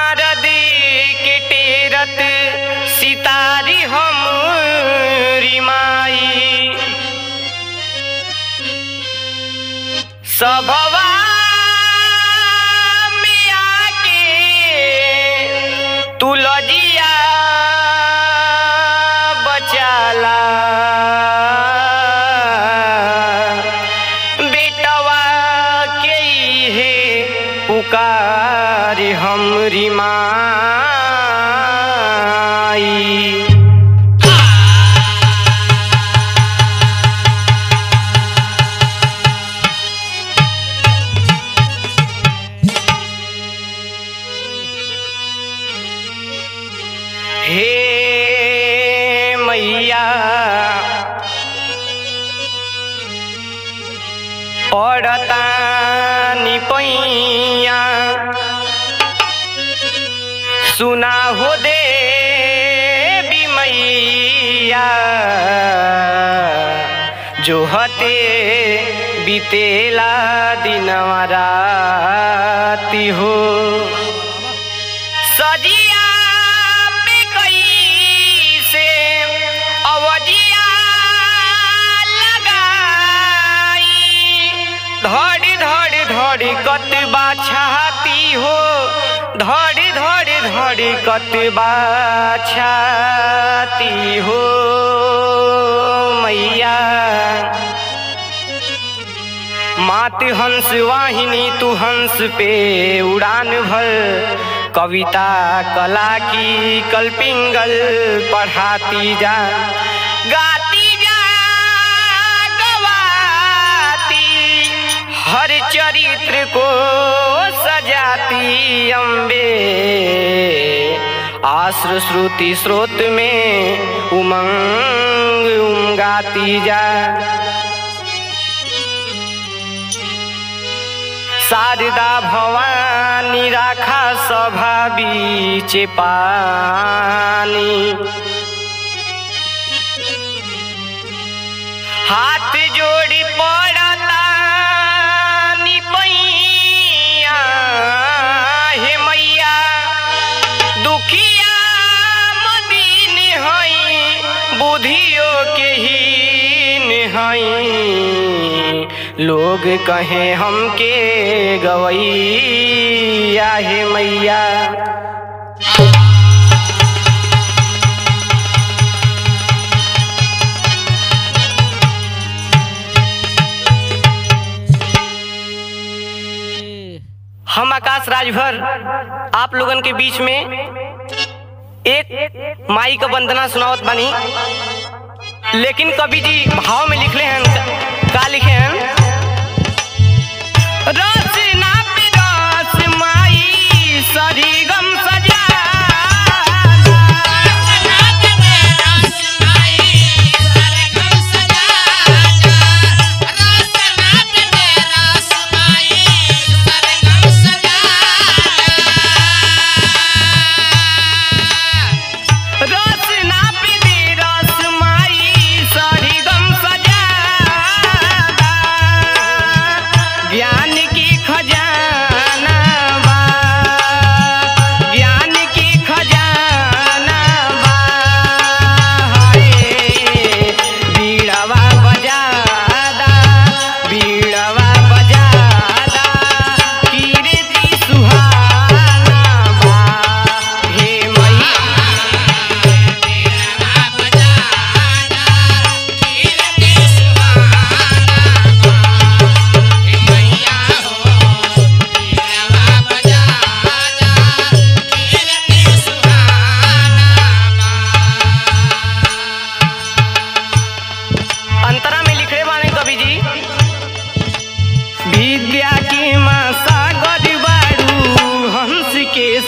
नारद के टेरत सितारी हमरी माई सभवा में आके तुलजिया बचाला बेटवा के है पुकार हमरी माई। हे मैया पड़तानी पैया सुना हो देवी मैया जो हते बीतेला दिनवा राती हो सजिया पे कैसे अवजिया लगाई धड़ी धड़ी धड़ी कतबा छाती हो धड़ी धड़ी धड़ी कतबा छाती हो मैया मात हंस वाहिनी तू हंस पे उड़ान भर कविता कला की कलपिंगल पढ़ाती जा गाती जा गवाती हर चरित्र को सजाती अम्बे आश्र श्रुति स्रोत में उमंग उमगाती जा शारदा भवानी राखा सभा बीच पानी हाथ जोड़ी पड़तानी पैया हे मैया दुखिया मदीन हई बुधियो के हीन हई लोग कहे हमके गवैया हे मैया। हम आकाश राजभर आप लोगन के बीच में एक माई का वंदना सुनावत बानी, लेकिन कवि जी भाव में लिखले हैं का लिखे हैं रस ना पे रस माई सरिगम सजा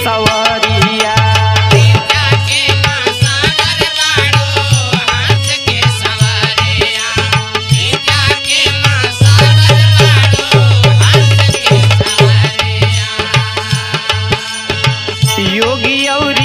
सवरिया योगी औरी